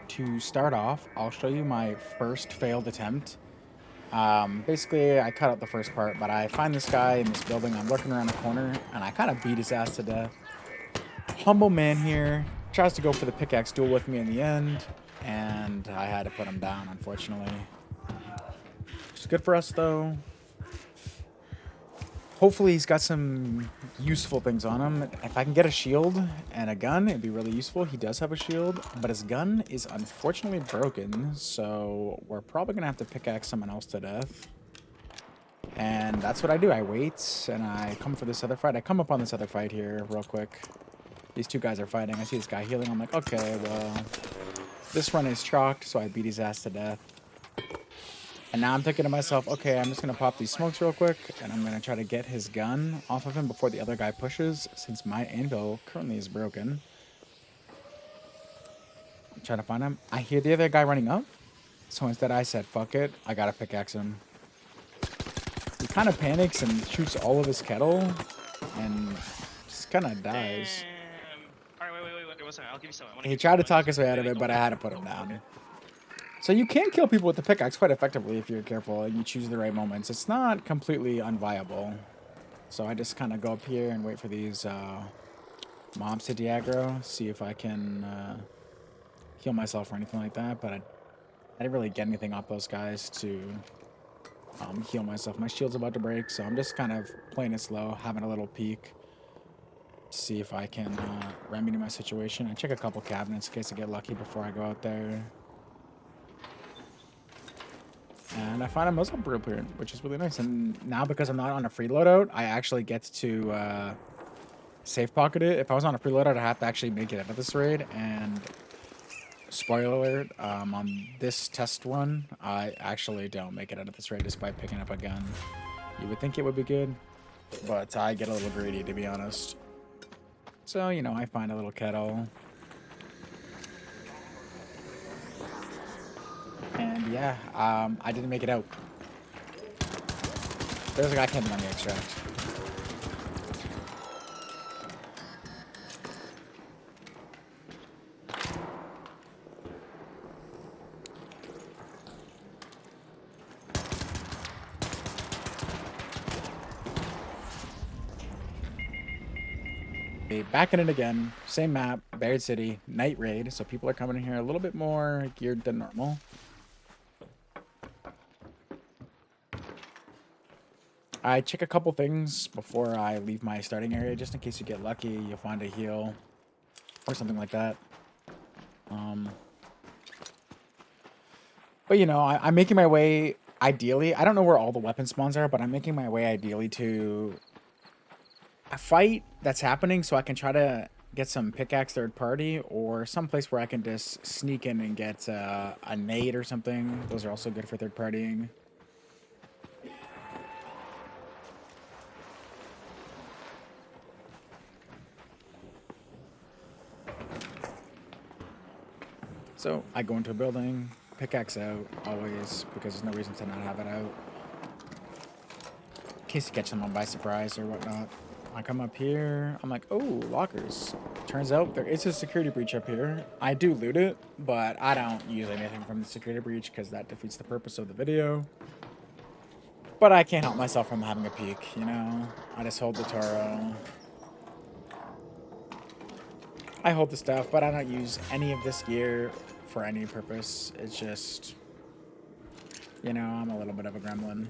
To start off, I'll show you my first failed attempt. Basically, I cut out the first part, but I find this guy in this building. I'm lurking around the corner, and I kind of beat his ass to death. Humble man here tries to go for the pickaxe duel with me in the end, and I had to put him down, unfortunately. It's good for us, though. Hopefully he's got some useful things on him. If I can get a shield and a gun, it'd be really useful. He does have a shield, but his gun is unfortunately broken, so we're probably gonna have to pickaxe someone else to death. And that's what I do. I wait, and I come for this other fight. I come up on this other fight here real quick. These two guys are fighting. I see this guy healing. I'm like, okay, well, this run is chalked, so I beat his ass to death. And now I'm thinking to myself, okay, I'm just going to pop these smokes real quick, and I'm going to try to get his gun off of him before the other guy pushes, since my anvil currently is broken. I'm trying to find him. I hear the other guy running up, so instead I said, fuck it, I got to pickaxe him. He kind of panics and shoots all of his kettle, and just kind of dies. Alright, wait, 1 second. I'll give you some. He tried to talk his way out of it, but I had to put him down. So you can kill people with the pickaxe quite effectively if you're careful and you choose the right moments. It's not completely unviable. So I just kind of go up here and wait for these mobs to de-aggro, see if I can heal myself or anything like that. But I didn't really get anything off those guys to heal myself. My shield's about to break, so I'm just kind of playing it slow, having a little peek. See if I can remedy my situation. I check a couple cabinets in case I get lucky before I go out there. And I find a muzzle blueprint, which is really nice. And now because I'm not on a free loadout, I actually get to safe pocket it. If I was on a free loadout, I'd have to actually make it out of this raid. And spoiler alert, on this test run, I actually don't make it out of this raid despite picking up a gun. You would think it would be good, but I get a little greedy, to be honest. So, you know, I find a little kettle. And yeah, I didn't make it out. There's a guy camping on the extract. Back in it again. Same map, Buried City, night raid. So people are coming in here a little bit more geared than normal. I check a couple things before I leave my starting area, just in case you get lucky, you'll find a heal or something like that. But you know, I'm making my way ideally. I don't know where all the weapon spawns are, but I'm making my way ideally to a fight that's happening so I can try to get some pickaxe third party or some place where I can just sneak in and get a nade or something. Those are also good for third partying. So I go into a building, pickaxe out, always, because there's no reason to not have it out. In case you catch someone by surprise or whatnot. I come up here, I'm like, oh, lockers. Turns out there is a security breach up here. I do loot it, but I don't use anything from the security breach because that defeats the purpose of the video. But I can't help myself from having a peek, you know? I just hold the Toro. I hold the stuff, but I don't use any of this gear for any purpose. It's just, you know, I'm a little bit of a gremlin.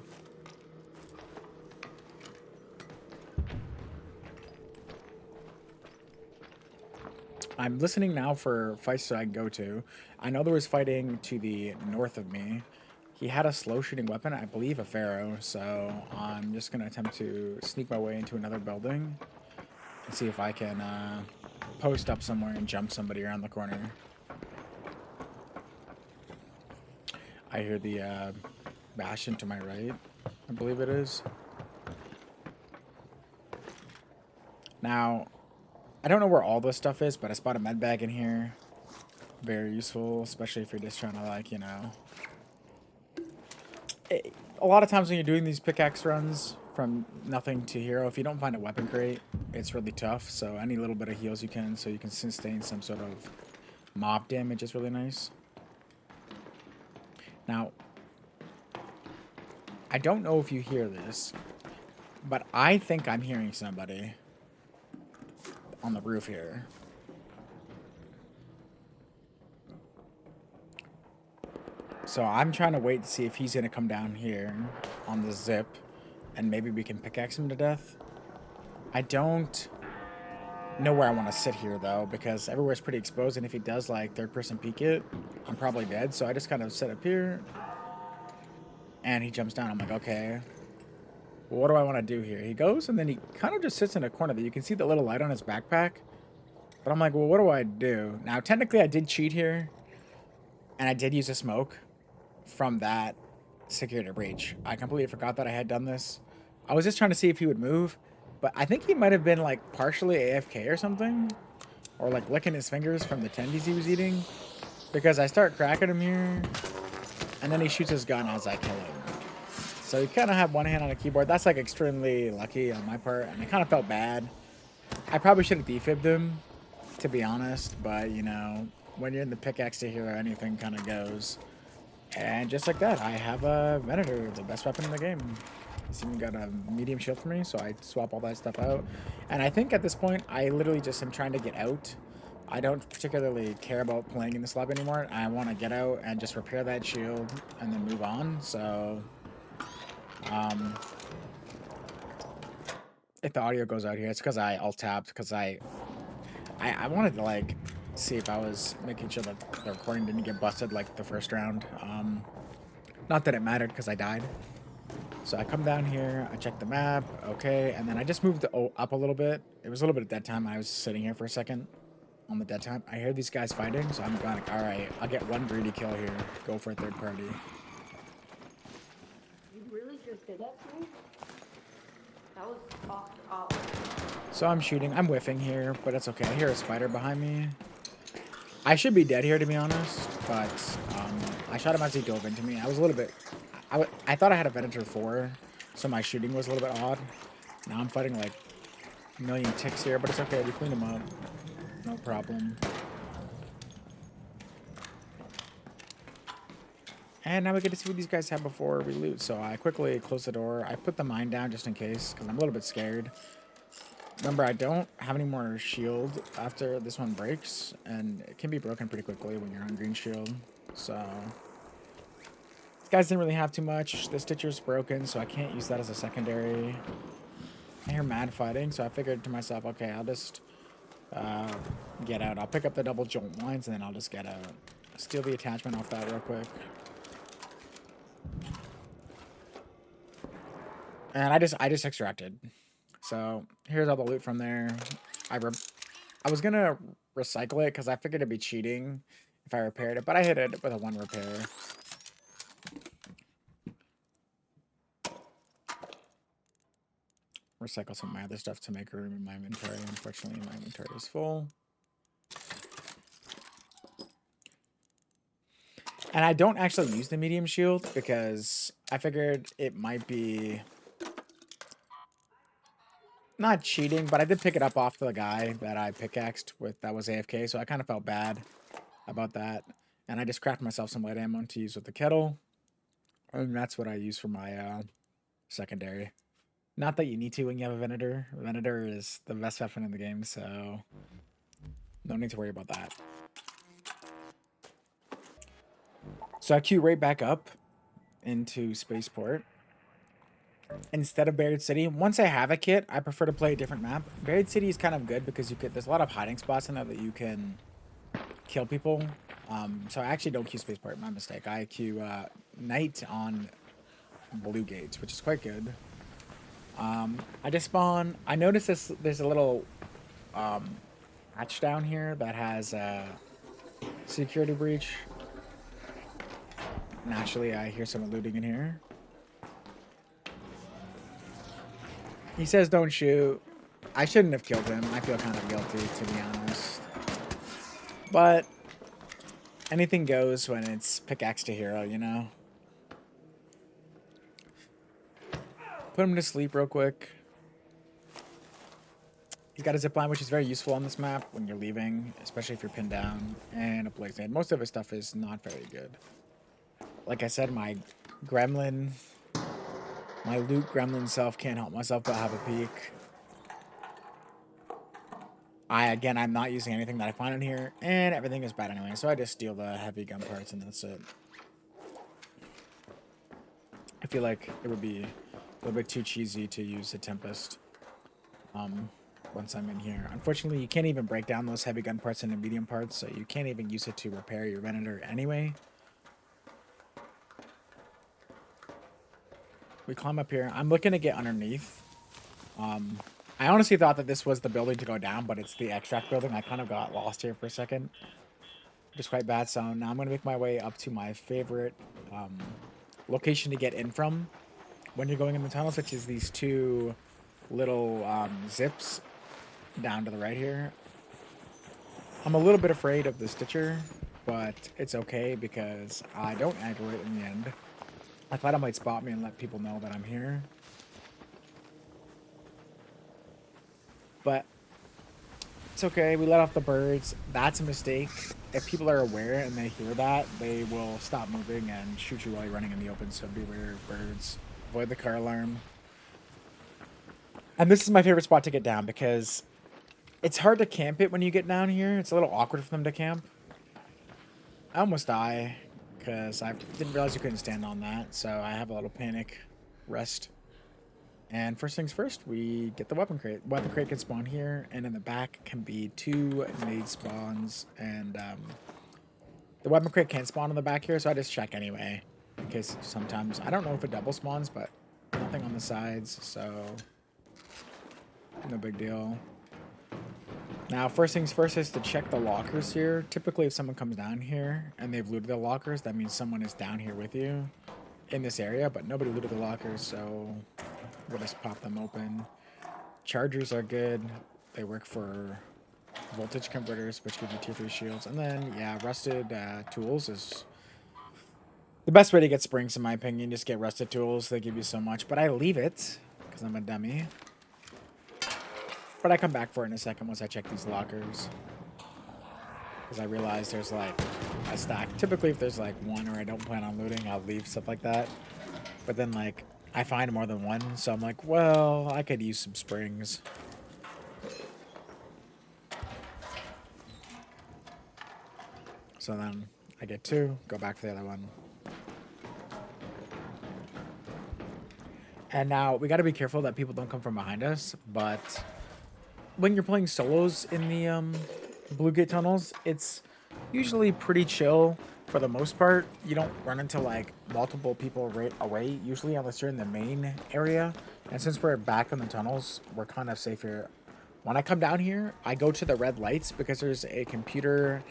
I'm listening now for fights that I can go to. I know there was fighting to the north of me. He had a slow shooting weapon, I believe a Pharaoh, so I'm just going to attempt to sneak my way into another building and see if I can post up somewhere and jump somebody around the corner. I hear the Bastion to my right, I believe it is. Now, I don't know where all this stuff is, but I spot a med bag in here. Very useful, especially if you're just trying to, like, you know... A lot of times when you're doing these pickaxe runs from nothing to hero, if you don't find a weapon crate, it's really tough. So any little bit of heals you can, so you can sustain some sort of mob damage is really nice. Now, I don't know if you hear this, but I think I'm hearing somebody on the roof here. So I'm trying to wait to see if he's going to come down here on the zip, and maybe we can pickaxe him to death. I don't know where I want to sit here, though, because everywhere's pretty exposed, and if he does, like, third-person peek it, I'm probably dead. So I just kind of sit up here, and he jumps down. I'm like, okay, well, what do I want to do here? He goes, and then he kind of just sits in a corner that you can see the little light on his backpack. But I'm like, well, what do I do? Now, technically, I did cheat here, and I did use a smoke from that security breach. I completely forgot that I had done this. I was just trying to see if he would move, but I think he might have been, like, partially AFK or something, or, like, licking his fingers from the tendies he was eating, because I start cracking him here, and then he shoots his gun as I kill him. So you kind of have one hand on a keyboard. That's, like, extremely lucky on my part, and I kind of felt bad. I probably should have defibbed him, to be honest, but, you know, when you're in the pickaxe to hero, anything kind of goes. And just like that, I have a Venator, the best weapon in the game. This even got a medium shield for me, so I swap all that stuff out. And I think at this point, I literally just am trying to get out. I don't particularly care about playing in this lobby anymore. I want to get out and just repair that shield and then move on. So, if the audio goes out here, it's because I alt-tabbed, because I wanted to, like, see if I was making sure that the recording didn't get busted like the first round. Not that it mattered because I died. So I come down here, I check the map, okay, and then I just moved up a little bit. It was a little bit of dead time. I was sitting here for a second on the dead time. I hear these guys fighting, so I'm going, all right, I'll get one greedy kill here. Go for a third party. You really just did that to me? That was off. So I'm shooting. I'm whiffing here, but it's okay. I hear a spider behind me. I should be dead here, to be honest, but I shot him as he dove into me. I was a little bit... I thought I had a Venator 4, so my shooting was a little bit odd. Now I'm fighting, like, a million ticks here, but it's okay. We cleaned them up. No problem. And now we get to see what these guys have before we loot. So I quickly close the door. I put the mine down just in case, because I'm a little bit scared. Remember, I don't have any more shield after this one breaks, and it can be broken pretty quickly when you're on green shield. So, these guys didn't really have too much. The Stitcher's broken, so I can't use that as a secondary. I hear mad fighting, so I figured to myself, okay, I'll just get out. I'll pick up the double jolt lines, and then I'll just get out. Steal the attachment off that real quick. And I just extracted. So here's all the loot from there. I was gonna recycle it because I figured it'd be cheating if I repaired it, but I hit it with a 1 repair. Recycle some of my other stuff to make room in my inventory. Unfortunately, my inventory is full. And I don't actually use the medium shield because I figured it might be... not cheating, but I did pick it up off the guy that I pickaxed with that was AFK, so I kind of felt bad about that. And I just crafted myself some light ammo to use with the kettle. And that's what I use for my secondary. Not that you need to when you have a Venator. Venator is the best weapon in the game, so no need to worry about that. So I queue right back up into Spaceport. Instead of Buried City, once I have a kit, I prefer to play a different map. Buried City is kind of good because there's a lot of hiding spots in there that you can kill people. So I actually don't queue Spaceport, my mistake. I queue Night on Blue Gates, which is quite good. I just spawn. I noticed there's a little hatch down here that has a security breach. Naturally, I hear someone looting in here. He says don't shoot. I shouldn't have killed him. I feel kind of guilty, to be honest. But anything goes when it's pickaxe to hero, you know? Put him to sleep real quick. He's got a zipline, which is very useful on this map when you're leaving, especially if you're pinned down, and a blaze nade. Most of his stuff is not very good. like I said, my gremlin, my loot gremlin self can't help myself but have a peek. I'm not using anything that I find in here, and everything is bad anyway, so I just steal the heavy gun parts and that's it. I feel like it would be a little bit too cheesy to use a Tempest once I'm in here. Unfortunately, you can't even break down those heavy gun parts into medium parts, so you can't even use it to repair your Venator anyway. We climb up here. I'm looking to get underneath. I honestly thought that this was the building to go down, but it's the extract building. I kind of got lost here for a second. Just quite bad. So now I'm going to make my way up to my favorite location to get in from when you're going in the tunnels, which is these two little zips down to the right here. I'm a little bit afraid of the Stitcher, but it's okay because I don't aggro it in the end. I thought it might spot me and let people know that I'm here. But it's okay. We let off the birds. That's a mistake. If people are aware and they hear that, they will stop moving and shoot you while you're running in the open. So beware of birds. Avoid the car alarm. And this is my favorite spot to get down because it's hard to camp it when you get down here. It's a little awkward for them to camp. I almost die because I didn't realize you couldn't stand on that. So I have a little panic rest. And first things first, we get the weapon crate. Weapon crate can spawn here, and in the back can be 2 nade spawns. And the weapon crate can't spawn in the back here, so I just check anyway. In case sometimes, I don't know if it double spawns, but nothing on the sides, so no big deal. Now, first things first is to check the lockers here. Typically, if someone comes down here and they've looted the lockers, that means someone is down here with you in this area, but nobody looted the lockers, so we'll just pop them open. Chargers are good. They work for voltage converters, which give you tier 3 shields. And then, yeah, rusted tools is the best way to get springs, in my opinion. Just get rusted tools. They give you so much. But I leave it because I'm a dummy. But I come back for it in a second once I check these lockers. Because I realize there's like a stack. Typically, if there's like one or I don't plan on looting, I'll leave stuff like that. But then, like, I find more than one, so I'm like, well, I could use some springs. So then I get 2, go back for the other one. And now we got to be careful that people don't come from behind us, but when you're playing solos in the Blue Gate tunnels, it's usually pretty chill. For the most part, you don't run into like multiple people right away, usually, unless you're in the main area. And since we're back in the tunnels, we're kind of safe here. When I come down here, I go to the red lights because there's a computer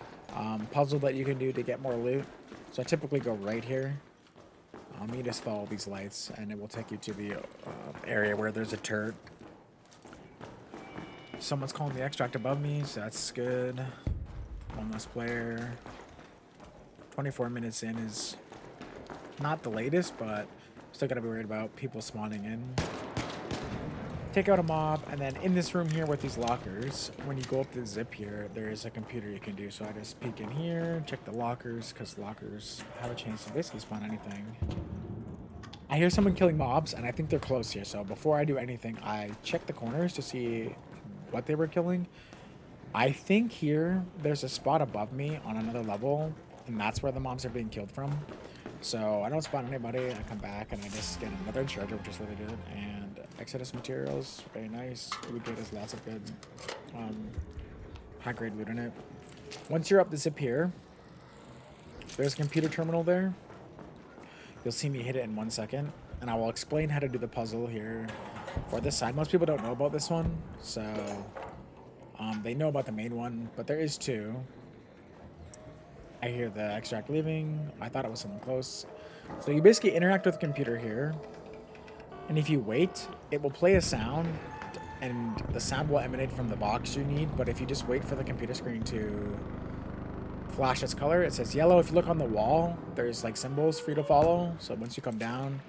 puzzle that you can do to get more loot. So I typically go right here. You just follow these lights and it will take you to the area where there's a turret. Someone's calling the extract above me, so that's good. One less player. 24 minutes in is not the latest, but still gotta be worried about people spawning in. Take out a mob, and then in this room here with these lockers, when you go up the zip here, there is a computer you can do. So I just peek in here, check the lockers, because lockers have a chance to basically spawn anything. I hear someone killing mobs, and I think they're close here. So before I do anything, I check the corners to see what they were killing. I think here there's a spot above me on another level, and that's where the mobs are being killed from. So I don't spawn anybody. I come back and I just get another charger, which is really good. And Exodus materials, very nice. Loot gate has lots of good high grade loot in it. Once you're up the zip here, there's a computer terminal there. You'll see me hit it in 1 second, and I will explain how to do the puzzle here for this side. Most people don't know about this one, so they know about the main one, but there is 2. I hear the extract leaving. I thought it was someone close. So you basically interact with the computer here. And if you wait, it will play a sound. And the sound will emanate from the box you need. But if you just wait for the computer screen to flash its color, it says yellow. If you look on the wall, there's like symbols for you to follow. So once you come down,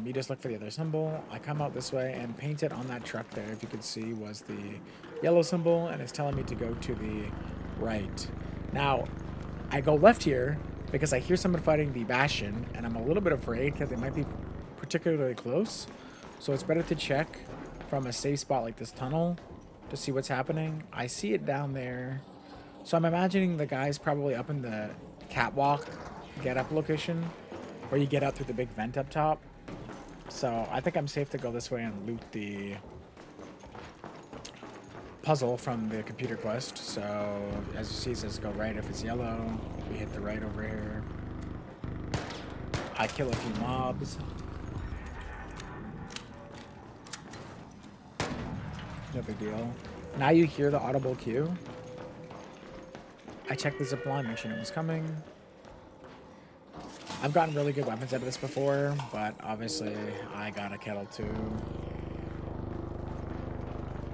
you just look for the other symbol. I come out this way and painted on that truck there, if you could see, was the yellow symbol. And it's telling me to go to the right. Now, I go left here because I hear someone fighting the Bastion, and I'm a little bit afraid because they might be particularly close. So it's better to check from a safe spot like this tunnel to see what's happening. I see it down there. So I'm imagining the guy's probably up in the catwalk get up location where you get out through the big vent up top. So I think I'm safe to go this way and loot the puzzle from the computer quest. So as you see, it says go right if it's yellow. We hit the right over here. I kill a few mobs. No big deal. Now you hear the audible cue. I checked the zip line, make sure no one's coming. I've gotten really good weapons out of this before, but obviously I got a kettle too.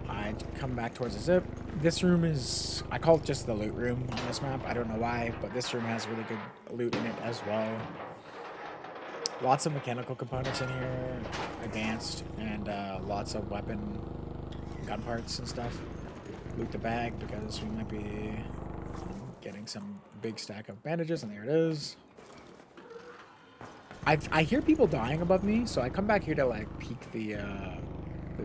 I come back towards the zip. This room is, I call it just the loot room on this map. I don't know why, but this room has really good loot in it as well. Lots of mechanical components in here, advanced, and lots of weapon gun parts and stuff. Loot the bag because we might be getting some big stack of bandages, and there it is. I hear people dying above me, so I come back here to like peek the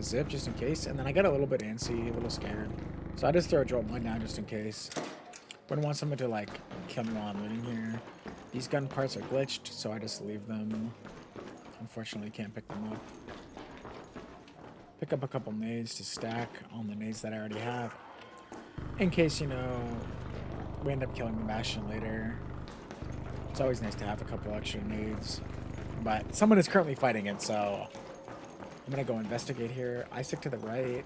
zip just in case, and then I get a little bit antsy, a little scared. So I just throw a jolt mine down just in case. Wouldn't want someone to like kill me while I'm looting here. These gun parts are glitched, so I just leave them. Unfortunately, can't pick them up. Pick up a couple nades to stack on the nades that I already have. In case, you know, we end up killing the Bastion later. It's always nice to have a couple extra nades. But someone is currently fighting it, so I'm going to go investigate here. I stick to the right.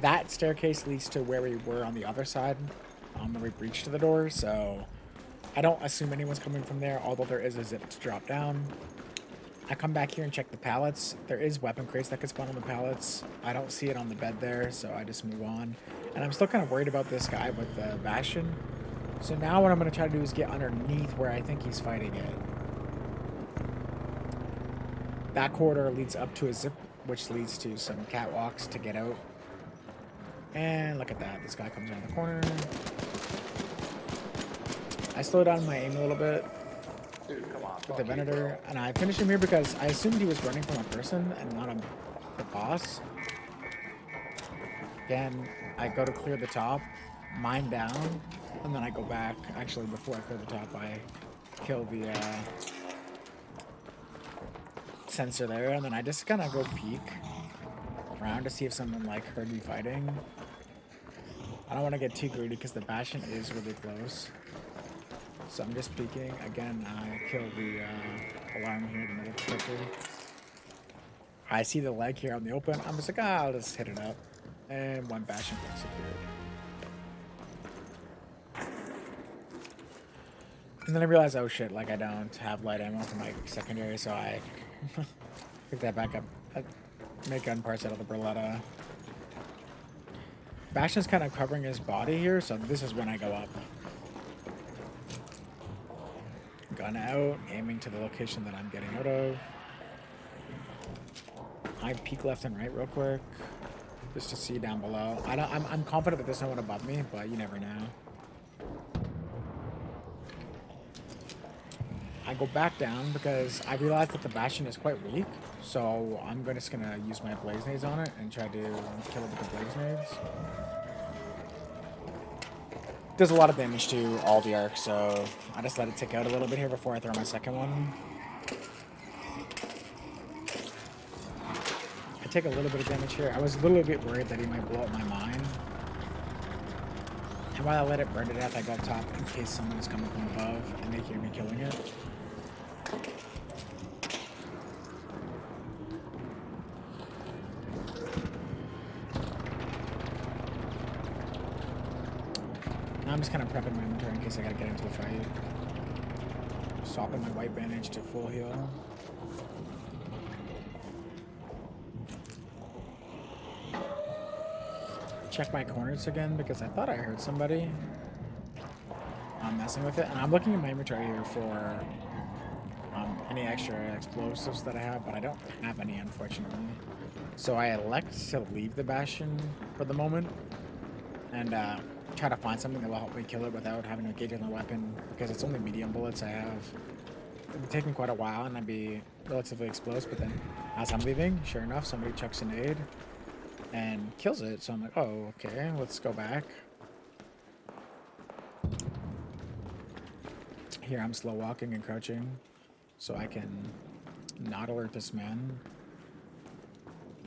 That staircase leads to where we were on the other side, where we breached the door, so I don't assume anyone's coming from there, although there is a zip to drop down. I come back here and check the pallets. There is weapon crates that could spawn on the pallets. I don't see it on the bed there, so I just move on. And I'm still kind of worried about this guy with the Bastion. So now what I'm going to try to do is get underneath where I think he's fighting it. That corridor leads up to a zip, which leads to some catwalks to get out. And look at that. This guy comes around the corner. I slow down my aim a little bit. Dude, come on. With the Venator, and I finished him here because I assumed he was running from a person and not the boss. Then I go to clear the top, mine down, and then I go back. Actually, before I clear the top, I kill the sensor there, and then I just kind of go peek around to see if someone like heard me fighting. I don't want to get too greedy because the Bastion is really close. So I'm just peeking. Again, I kill the alarm here in the middle quickly. I see the leg here on the open. I'm just like, I'll just hit it up. And one Bastion got secured. And then I realize, oh shit, like I don't have light ammo for my secondary, so I pick that back up. I make gun parts out of the Berletta. Bastion's kind of covering his body here, so this is when I go up. Gun out, aiming to the location that I'm getting out of. I peek left and right real quick, just to see down below. I'm confident that there's no one above me, but you never know. I go back down because I realize that the Bastion is quite weak, so I'm just gonna use my blaze nades on it and try to kill it with the blaze nades. Does a lot of damage to all the arcs, so I just let it tick out a little bit here before I throw my second one. I take a little bit of damage here. I was a little bit worried that he might blow up my mine. And while I let it burn to death, I go up top in case someone is coming from above and they hear me killing it. I'm just kind of prepping my inventory in case I gotta get into a fight. Swapping my white bandage to full heal. Check my corners again because I thought I heard somebody. I'm messing with it, and I'm looking in my inventory here for any extra explosives that I have, but I don't have any, unfortunately. So I elect to leave the Bastion for the moment, and try to find something that will help me kill it without having to engage in the weapon, because it's only medium bullets I have. It would take me quite a while and I'd be relatively exposed, but then as I'm leaving, sure enough, somebody chucks a nade and kills it. So I'm like, oh, okay, let's go back. Here I'm slow walking and crouching so I can not alert this man.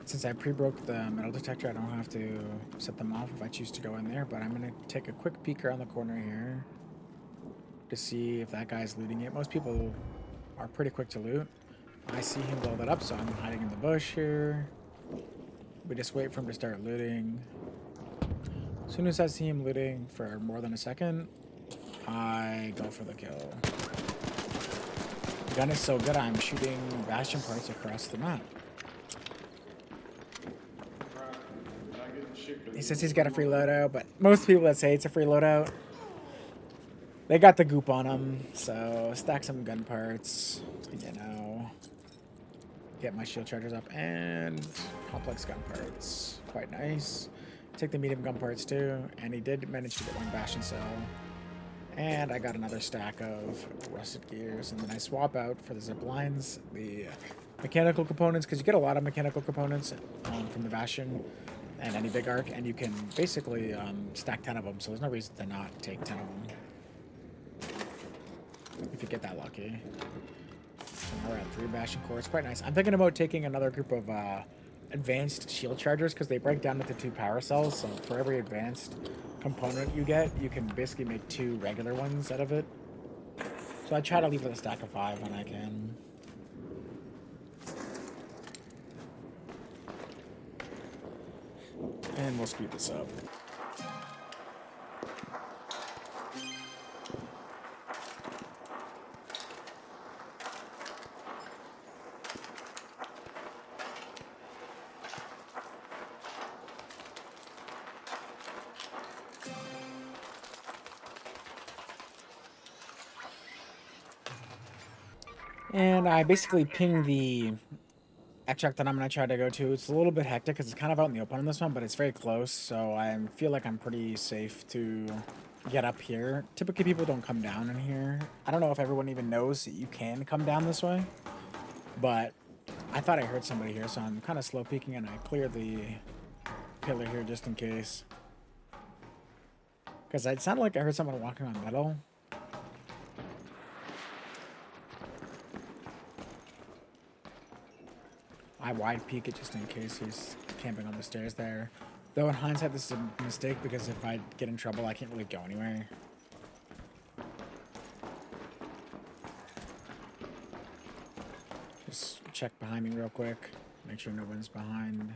Since I pre-broke the metal detector, I don't have to set them off if I choose to go in there, but I'm going to take a quick peek around the corner here to see if that guy's looting it. Most people are pretty quick to loot. I see him blow that up, so I'm hiding in the bush here. We just wait for him to start looting. As soon as I see him looting for more than a second, I go for the kill. The gun is so good, I'm shooting bastion parts across the map. He says he's got a free loadout, but most people that say it's a free loadout, they got the goop on them. So stack some gun parts, you know, get my shield chargers up, and complex gun parts. Quite nice. Take the medium gun parts too, and he did manage to get one bastion cell. And I got another stack of rusted gears, and then I swap out for the zip lines, the mechanical components, because you get a lot of mechanical components from the bastion and any big arc, and you can basically stack 10 of them, so there's no reason to not take 10 of them if you get that lucky. So now we're at 3 bastion cores, quite nice. I'm thinking about taking another group of advanced shield chargers, because they break down into 2 power cells, so for every advanced component you get, you can basically make 2 regular ones out of it. So I try to leave with a stack of 5 when I can. And we'll speed this up. And I basically ping the extract that I'm going to try to go to. It's a little bit hectic because it's kind of out in the open on this one, but it's very close, so I feel like I'm pretty safe to get up here. Typically, people don't come down in here. I don't know if everyone even knows that you can come down this way, but I thought I heard somebody here, so I'm kind of slow peeking, and I clear the pillar here just in case. Because it sounded like I heard someone walking on metal. I wide peek it just in case he's camping on the stairs there. Though in hindsight, this is a mistake because if I get in trouble, I can't really go anywhere. Just check behind me real quick. Make sure no one's behind.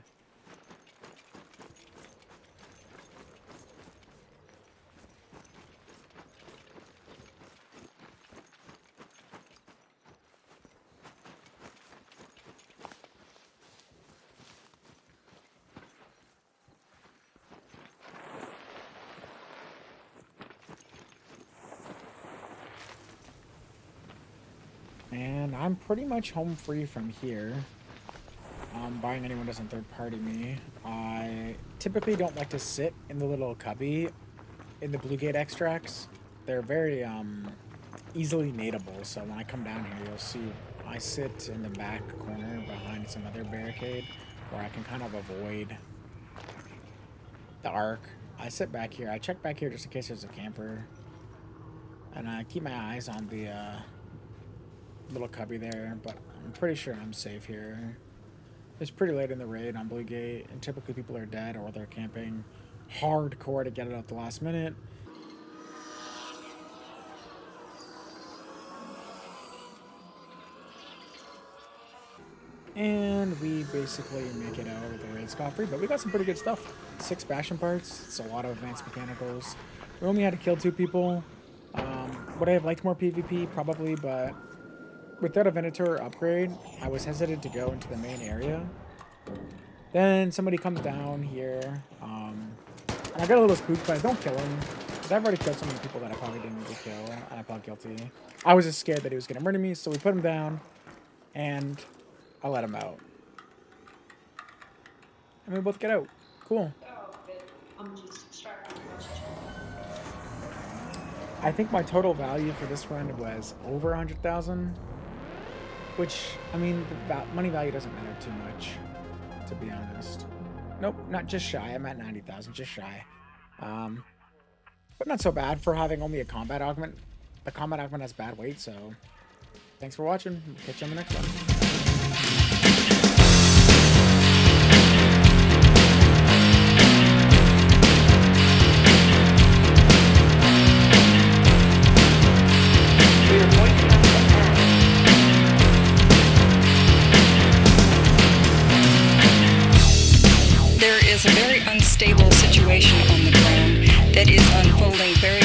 And I'm pretty much home free from here. Barring anyone doesn't third party me. I typically don't like to sit in the little cubby in the blue gate extracts. They're very easily nadeable, so when I come down here you'll see I sit in the back corner behind some other barricade where I can kind of avoid the arc. I sit back here. I check back here just in case there's a camper. And I keep my eyes on the little cubby there, but I'm pretty sure I'm safe here. It's pretty late in the raid on Blue Gate, and typically people are dead or they're camping hardcore to get it at the last minute. And we basically make it out with the raid scot-free, but we got some pretty good stuff. 6 bastion parts, it's a lot of advanced mechanicals. We only had to kill 2 people. Would I have liked more PvP? Probably, but without a Venator upgrade, I was hesitant to go into the main area. Then somebody comes down here, and I got a little spooked, but I don't kill him. Because I've already killed so many people that I probably didn't need to kill, and I felt guilty. I was just scared that he was going to murder me, so we put him down, and I let him out. And we both get out. Cool. Oh, good. I'm just starting to question. I think my total value for this run was over 100,000, which, I mean, the money value doesn't matter too much, to be honest. Nope, not just shy. I'm at 90,000, just shy. But not so bad for having only a combat augment. The combat augment has bad weight, so thanks for watching. Catch you on the next one. We are going to have to add. There is a very unstable situation on the ground that is unfolding very